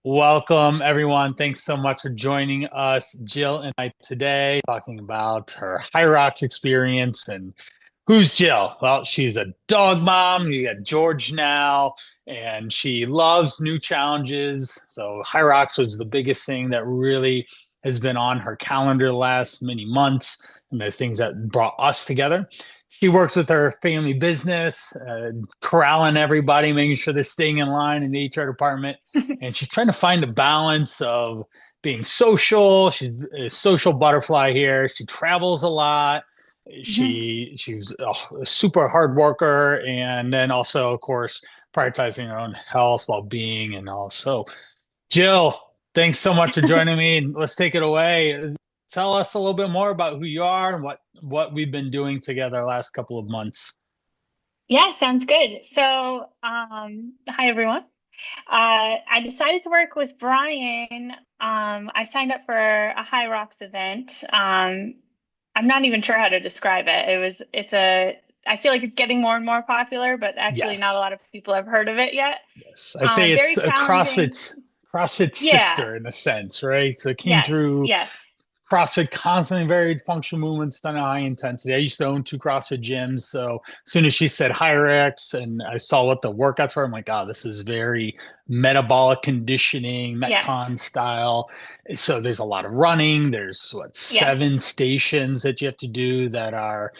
Welcome, everyone. Thanks so much for joining us, Jill and I, today, talking about her High Rox experience. And who's Jill? Well, she's a dog mom. You got George now, and she loves new challenges. So High Rox was the biggest thing that really has been on her calendar the last many months, and the things that brought us together. She works with her family business, corralling everybody, making sure they're staying in line in the HR department. And she's trying to find a balance of being social. She's a social butterfly here. She travels a lot. Mhm. She's a super hard worker, and then also, of course, prioritizing her own health, well-being, and also Jill. Thanks so much for joining me. Let's take it away. Tell us a little bit more about who you are and what we've been doing together the last couple of months. Yeah, sounds good. Hi everyone. I decided to work with Brian. I signed up for a High Rocks event. I'm not even sure how to describe it. I feel like it's getting more and more popular, but actually not a Yes. lot of people have heard of it yet. Yes, I say it's Very a challenging. CrossFit's Yeah. sister in a sense, right? So it came Yes. through Yes. CrossFit, constantly varied functional movements done at high intensity. I used to own two CrossFit gyms, so as soon as she said Hyrox and I saw what the workouts were, I'm like, oh, this is very metabolic conditioning, Yes. Metcon style. So there's a lot of running. There's what, Yes. seven stations that you have to do that are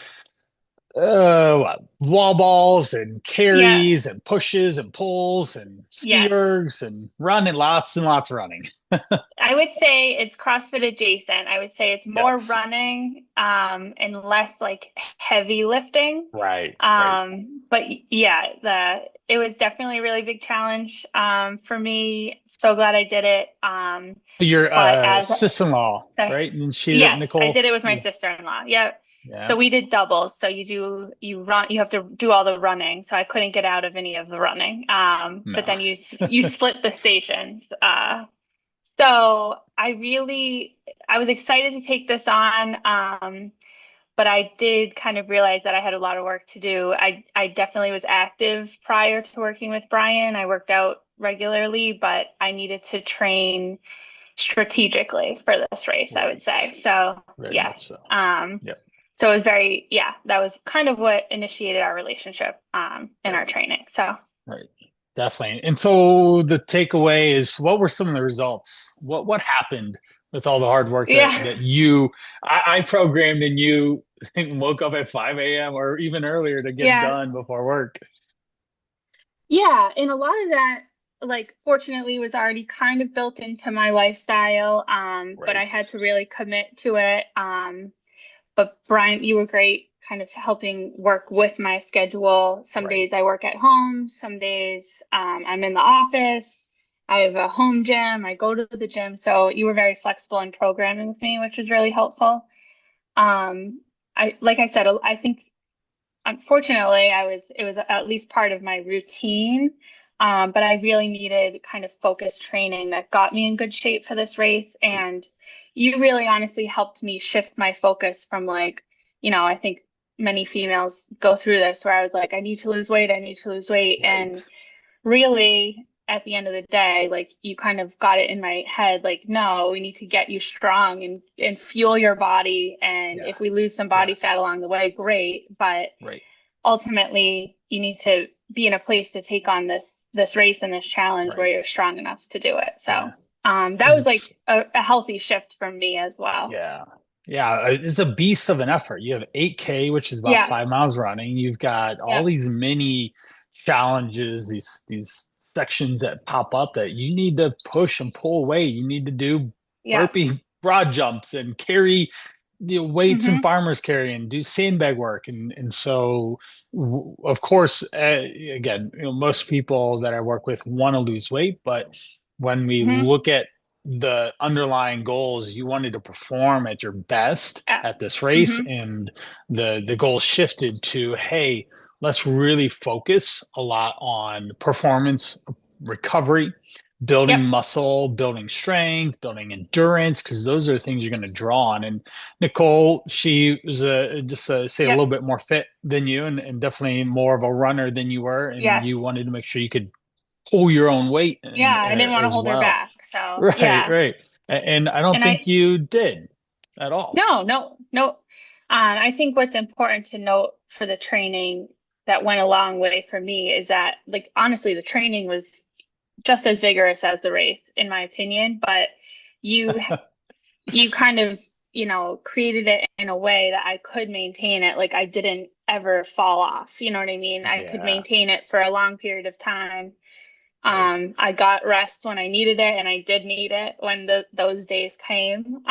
wall balls and Yeah. carries and pushes and pulls and ski Yes. ergs and lots of running. I would say it's CrossFit adjacent. I would say it's more Yes. running, and less like heavy lifting. Right. Right. Yeah, the it was definitely a really big challenge for me. So glad I did it. Your But as sister-in-law, sorry. right? And she, Yes, I Nicole. did it with my Yeah. sister-in-law. Yep. Yeah. So we did doubles. So you have to do all the running. So I couldn't get out of any of the running. But No. then you split the stations. I was excited to take this on, but I did kind of realize that I had a lot of work to do. I definitely was active prior to working with Brian. I worked out regularly, but I needed to train strategically for this race, I would say. Right. So Very yeah. much so. Um, Yep. so it was that was kind of what initiated our relationship in our Right. training. So Right. Definitely. And so the takeaway is, what were some of the results? What happened with all the hard work yeah. I programmed and you woke up at 5 a.m. or even earlier to get Yeah. done before work. Yeah, and a lot of that, like, fortunately, was already kind of built into my lifestyle. But I Right. had to really commit to it. But Brian, you were great, kind of helping work with my schedule. Some days Right. I work at home, some days I'm in the office. I have a home gym. I go to the gym. So you were very flexible in programming with me, which was really helpful. Like I said, I think unfortunately, it was at least part of my routine. But I really needed kind of focused training that got me in good shape for this race. And you really honestly helped me shift my focus from like, I think many females go through this where I was like, I need to lose weight, I need to lose weight. Right. And really, at the end of the day, like you kind of got it in my head, like, no, we need to get you strong and fuel your body. And Yeah. if we lose some Yeah. body fat along the way, great. But Right. ultimately you need to be in a place to take on this race and this challenge where Right. you're strong enough to do it. Yeah. So that was like a healthy shift for me as well. Yeah. Yeah. It's a beast of an effort. You have 8K, which is about Yeah. 5 miles running. You've got all Yeah. these mini challenges, these sections that pop up that you need to push and pull away. You need to do Yeah. burpee broad jumps and carry weights and Hmm. farmers carry and do sandbag work. And so, of course, again, most people that I work with want to lose weight, but when we Hmm. look at the underlying goals, you wanted to perform at your best Yeah. at this race, Hmm. and the goal shifted to, hey, let's really focus a lot on performance recovery, building Yep. muscle, building strength, building endurance, because those are the things you're going to draw on. And Nicole, she was say a little Yep. bit more fit than you, and definitely more of a runner than you were, and you Yes. wanted to make sure you could pull your own weight Yeah. and I didn't want to as hold her well. back. So Right, yeah. right. And I don't And think I, you did at all. no, no, no. I think what's important to note for the training that went a long way for me is that, like, honestly, the training was just as vigorous as the race, in my opinion, but you you kind of, created it in a way that I could maintain it. Like I didn't ever fall off. You know what I mean? I could Yeah, maintain it for a long period of time. right. I got rest when I needed it, and I did need it when those days came.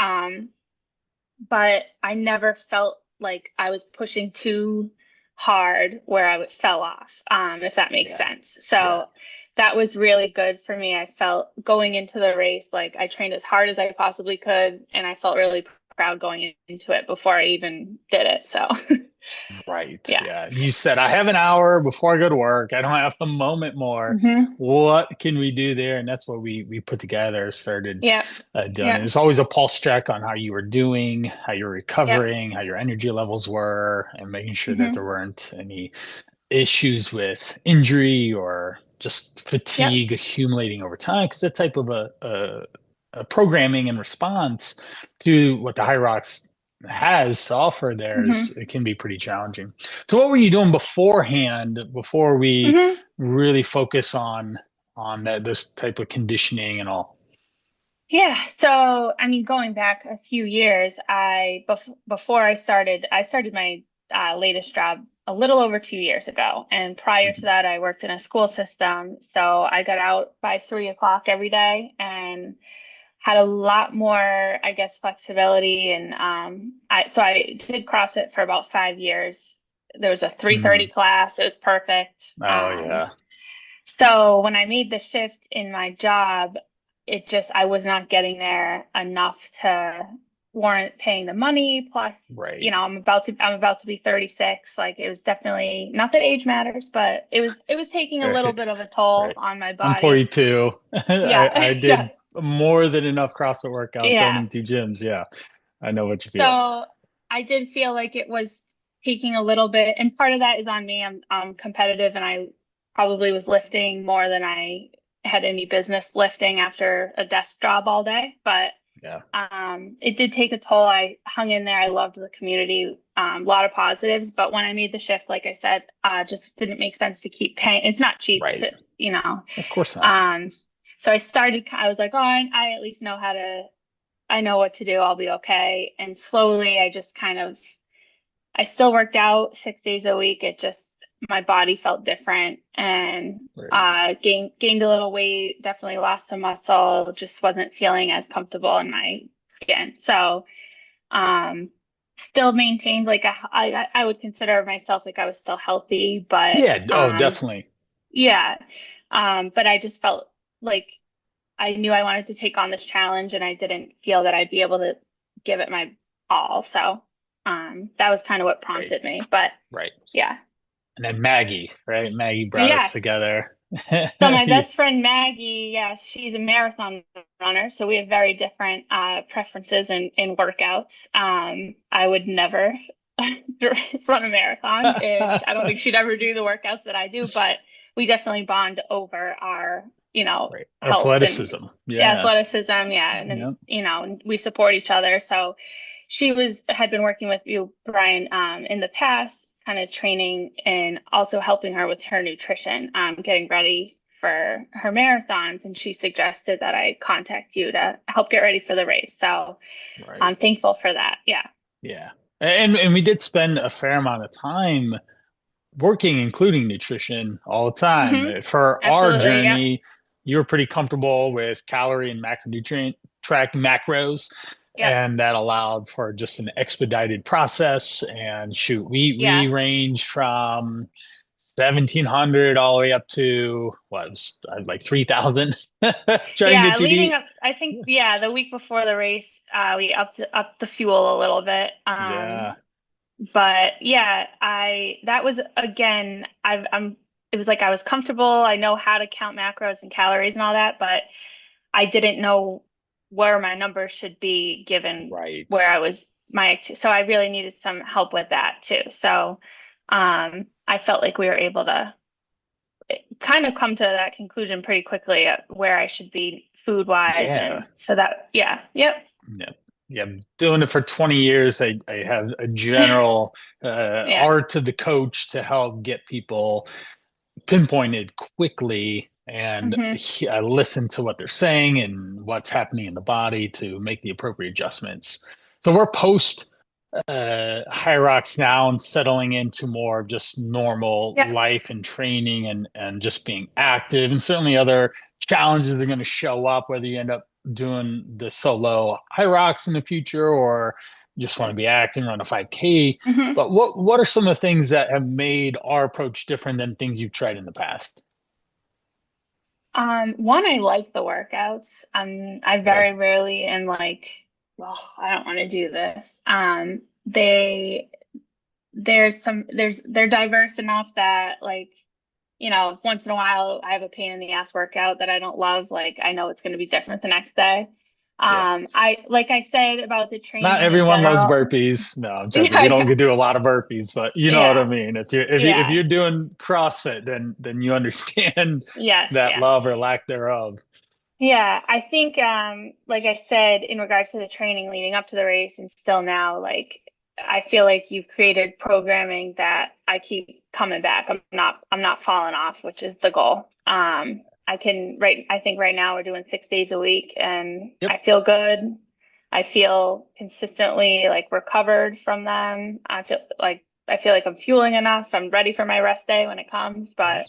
But I never felt like I was pushing too hard where I would fell off, if that makes Yeah, sense. yeah. So that was really good for me. I felt going into the race like I trained as hard as I possibly could, and I felt really proud going into it before I even did it. So Right. yeah. Yeah. You said, I have an hour before I go to work. I don't have a moment more. Hmm. What can we do there? And that's what we put together, started Yeah. doing. Yeah. It's always a pulse check on how you were doing, how you're Yep. recovering, how your energy levels were, and making sure that there Hmm. weren't any issues with injury or just Yep. fatigue accumulating over time. Because that type of a programming and response to what the High Rox has to offer there is Hmm. it can be pretty challenging. So what were you doing beforehand before we Hmm. really focus on that this type of conditioning and all? Yeah, so I mean, going back a few years, before I started my latest job a little over 2 years ago, and prior to Mhm. that, I worked in a school system. So I got out by 3 o'clock every day and had a lot more, I guess, flexibility. And I did CrossFit for about 5 years. There was a 3:30 Mhm. class. It was perfect. Oh yeah. So when I made the shift in my job, I was not getting there enough to warrant paying the money. Plus, Right. I'm about to be 36. Like it was definitely not that age matters, but it was taking a little Right. bit of a toll Right. on my I'm body. 42. I Yeah. Yeah. did more than enough CrossFit workouts Yeah. owning two gyms. Yeah, I know what you feel. So I did feel like it was taking a little bit, and part of that is on me. I'm competitive, and I probably was lifting more than I had any business lifting after a desk job all day. But Yeah. it did take a toll. I hung in there. I loved the community, a lot of positives. But when I made the shift, like I said, just didn't make sense to keep paying. It's not cheap, Right. you know. Of course not. Um, so I was like, oh, I at least know how to. I know what to do. I'll be okay. And slowly, I still worked out 6 days a week. My body felt different, and Right. gained a little weight, definitely lost some muscle, just wasn't feeling as comfortable in my skin. So, um, still maintained like I would consider myself like I was still healthy, but, Yeah. Oh, definitely. yeah. But I just felt like I knew I wanted to take on this challenge, and I didn't feel that I'd be able to give it my all. So, that was kind of what Right. prompted me. But Right. yeah. And then Maggie, right? Maggie brought us Yeah. together. So my Yeah. best friend Maggie, yeah, she's a marathon runner, so we have very different preferences in workouts. I would never run a marathon. I don't think she'd ever do the workouts that I do, but we definitely bond over our, Right. health and Athleticism. Yeah. athleticism. Yeah, and then Yeah. we support each other. So had been working with you, Brian, in the past, kind of training and also helping her with her nutrition, getting ready for her marathons. And she suggested that I contact you to help get ready for the race. So Right. I'm thankful for that. Yeah. Yeah. And we did spend a fair amount of time working, including nutrition all the Hmm. time. For our Absolutely. Yep. journey, you were pretty comfortable with calorie and macronutrient track macros, Yep. and that allowed for just an expedited process. And shoot, we Yeah. ranged from 1700 all the way up to what was like 3000 trying to Yeah. get you to Leading eat. up, I think, yeah, the week before the race, we upped the fuel a little bit. Yeah, But yeah, that was again, it was like I was comfortable. I know how to count macros and calories and all that, but I didn't know where my numbers should be given right. where I was so I really needed some help with that too. So, I felt like we were able to, kind of come to that conclusion pretty quickly at where I should be food wise. Yeah. And so that, yeah, yep. Yeah. Yeah. Doing it for 20 years, I have a general Yeah. art to the coach to help get people pinpointed quickly. And Hmm. I listen to what they're saying and what's happening in the body to make the appropriate adjustments. So we're post Hyrox now and settling into more of just normal Yep. life and training and just being active. And certainly other challenges are going to show up, whether you end up doing the solo Hyrox in the future or just want to be acting around a 5K. Hmm. But what are some of the things that have made our approach different than things you've tried in the past? One, I like the workouts. I Okay. very rarely am like, well, I don't want to do this. They they're diverse enough that like, once in a while I have a pain in the ass workout that I don't love. Like I know it's going to be different the next day. Yeah. Like I said about the Not training in everyone loves general. burpees. No, I'm joking. Yeah, We don't do a lot of burpees, but you know what I yeah, mean. If yeah, you're doing CrossFit, then you understand yes, that yeah. love or lack thereof. Yeah, I think like I said in regards to the training leading up to the race and still now, like I feel like you've created programming that I keep coming back. I'm not falling off, which is the goal. I think right now we're doing 6 days a week and Yep. I feel good. I feel consistently like recovered from them. I feel like I'm fueling enough. I'm ready for my rest day when it comes, but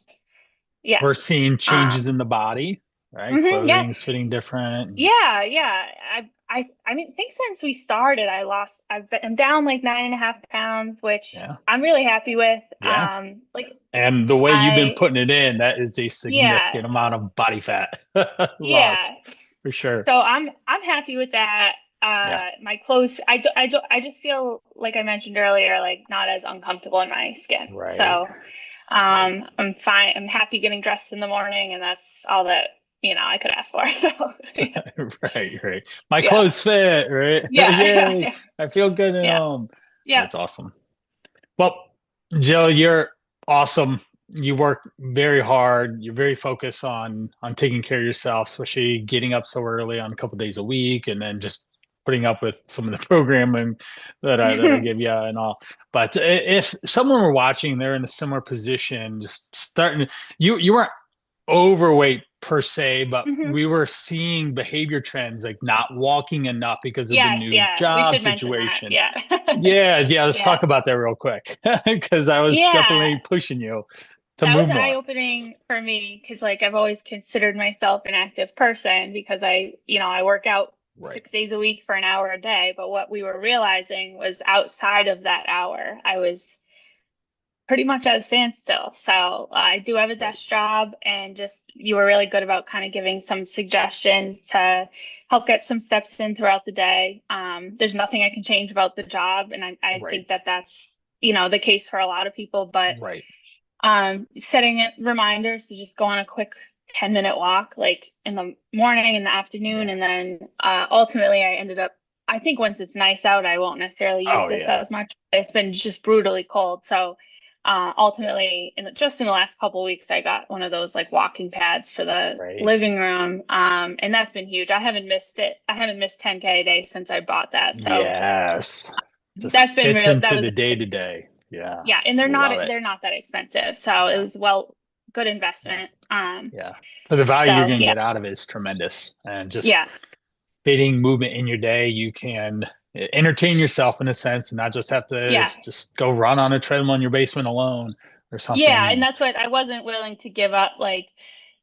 yeah. We're seeing changes Um, in the body, right? yeah. Clothing's fitting different. And Yeah, yeah. I think since we started, I'm down like 9.5 pounds, which yeah, I'm really happy with. yeah. Like And the way you've been I, putting it in, that is a yeah, significant amount of body fat loss yeah. for sure. So I'm happy with that. Yeah, My clothes, I just feel like I mentioned earlier, like not as uncomfortable in my skin. right, So, right. I'm fine. I'm happy getting dressed in the morning, and that's all that, I could ask for. So, yeah, Right, right. My yeah, clothes fit, right? yeah, yeah, Yay. yeah. I feel good at Yeah. home. Yeah. That's awesome. Well, Jill, you're awesome. You work very hard. You're very focused on taking care of yourself, especially getting up so early on a couple days a week and then just putting up with some of the programming that I give you and all. But if someone were watching, they're in a similar position, just starting, you weren't overweight per se, but Hmm. we were seeing behavior trends like not walking enough because of the Yes, new yeah. We job should mention that. situation. Yeah. Yeah, yeah, let's Yeah. talk about that real quick because I was Yeah. definitely pushing you to That was move more. eye-opening for me because like I've always considered myself an active person because I work out Right, 6 days a week for an hour a day, but what we were realizing was outside of that hour, I was pretty much at a standstill. So I do have a right, desk job, and just you were really good about kind of giving some suggestions to help get some steps in throughout the day. There's nothing I can change about the job, and I think right, that that's the case for a lot of people. But right. setting reminders to just go on a quick 10-minute walk, like in the morning, in the afternoon, Yeah. and then ultimately I ended up. I think once it's nice out, I won't necessarily use Oh, this yeah. as much. It's been just brutally cold, so ultimately, just in the last couple of weeks, I got one of those like walking pads for the Right. living room, and that's been huge. I haven't missed it. I haven't missed 10K a day since I bought that. So Yes. Just that's been fits real. That into was the day to day. Yeah. yeah, and they're not Love it. they're not that expensive, so it Yeah. was good Yeah. investment. Yeah. For the value you're So going to yeah, get out of it is tremendous. And just yeah, fitting movement in your day, you can entertain yourself in a sense and not just have to yeah. just go run on a treadmill in your basement alone or Yeah, something. and And that's what I wasn't willing to give up, like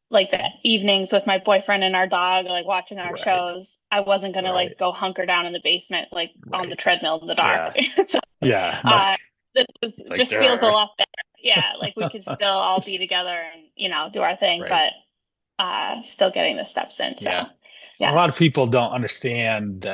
the evenings with my boyfriend and our dog, like watching our right, shows. I wasn't gonna right, like go hunker down in the basement, like on the right. treadmill in the dark. Yeah. So Yeah. Not uh this like just feels a there. lot better. Yeah, like we could still all be together and do our thing, Right. but still getting the steps in. So Yeah. A yeah. lot of people don't understand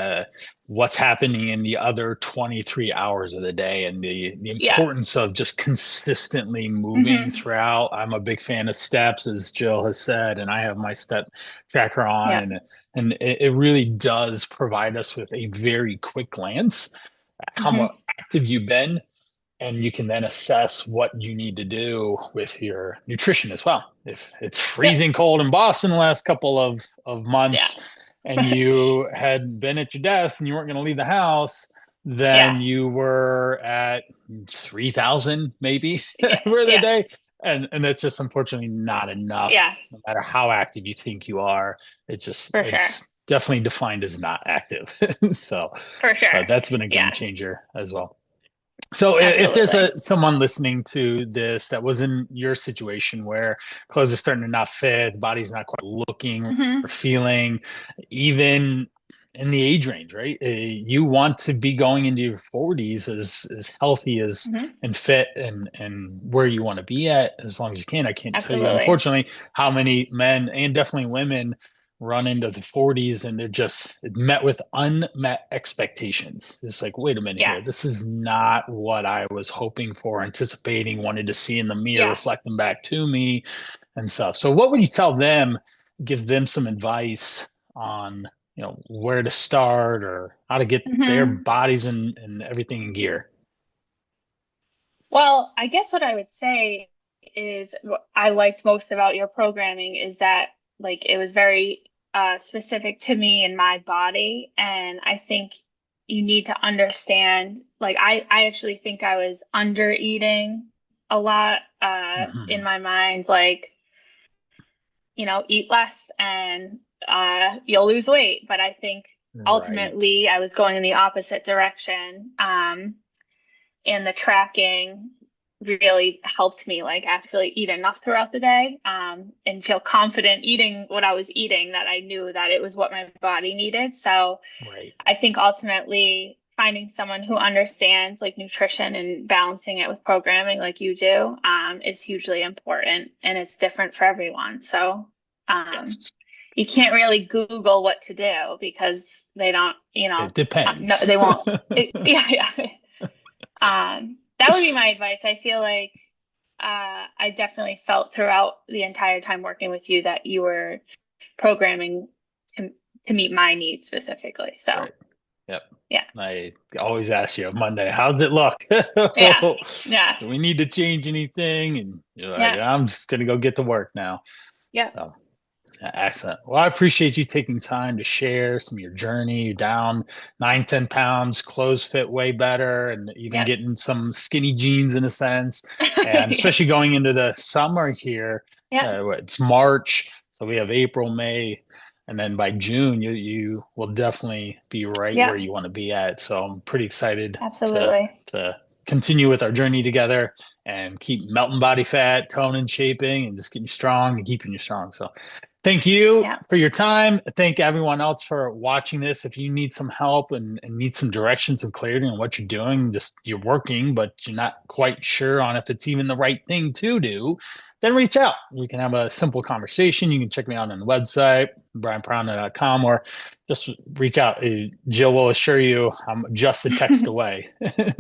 what's happening in the other 23 hours of the day and the Yeah. importance of just consistently moving Hmm. throughout. I'm a big fan of steps, as Jill has said, and I have my step tracker on, Yeah. and it really does provide us with a very quick glance at how Hmm. more active you've been And you can then assess what you need to do with your nutrition as well. If it's Yep. freezing cold in Boston the last couple of Yeah. months and you had been at your desk and you weren't going to leave the house, Yeah. then you were at 3,000 maybe Yeah. for the Yeah. day. And that's just unfortunately not enough, Yeah. no matter how active you think you are. For sure. It's definitely defined as not active. So For sure. that's been a game Yeah. changer as well. So if there's Absolutely. someone listening to this that was in your situation where clothes are starting to not fit, the body's not quite looking or Hmm. feeling, even in the age range, right? You want to be going into your 40s as healthy as Hmm. and fit and where you want to be at as long as you can. I can't tell you, Absolutely. unfortunately, how many men and definitely women run into the 40s and they're just met with unmet expectations. It's like, wait a minute Yeah. here. This is not what I was hoping for, anticipating, wanted to see in the mirror, Yeah. reflecting back to me and stuff. So what would you tell them, gives them some advice on, where to start or how to get their Hmm. bodies and everything in gear? Well, I guess what I would say is what I liked most about your programming is that like it was very specific to me and my body. And I think you need to understand, like I actually think I was under eating a lot in Mhm. my mind, like, eat less and you'll lose weight. But I think Right. ultimately I was going in the opposite direction. And the tracking really helped me like actually eat enough throughout the day, and feel confident eating what I was eating, that I knew that it was what my body needed. So Right. I think ultimately finding someone who understands like nutrition and balancing it with programming like you do, is hugely important, and it's different for everyone. So um, Yes. you can't really Google what to do because they don't, It no, depends. they won't. Yeah, yeah. That would be my advice. I feel like I definitely felt throughout the entire time working with you that you were programming to to meet my needs specifically. So Right. Yep. yeah, I always ask you on Monday, how's it look? yeah, yeah, Do we need to change anything? And you're like, yeah, I'm just gonna go get to work now. yeah, So excellent. Well, I appreciate you taking time to share some of your journey. You're down 9, 10 pounds, clothes fit way better, and even yeah, getting some skinny jeans in a sense. And yeah, especially going into the summer here, yeah, it's March, so we have April, May, and then by June, you will definitely be right where yeah, you want to be at. So I'm pretty excited to absolutely. to continue with our journey together and keep melting body fat, toning, shaping, and just getting strong and keeping you strong. So thank you Yeah, for your time. Thank everyone else for watching this. If you need some help and need some direction, some clarity on what you're doing, just you're working, but you're not quite sure on if it's even the right thing to do, then reach out. We can have a simple conversation. You can check me out on the website, brianprana.com, or just reach out. Jill will assure you I'm just a text away.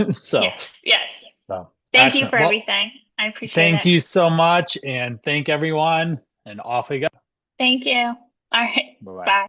so, yes, yes. so Thank you excellent. for Well, everything. I appreciate thank it. you so much, and thank everyone. And off we go. Thank you. All right. Bye bye. Bye.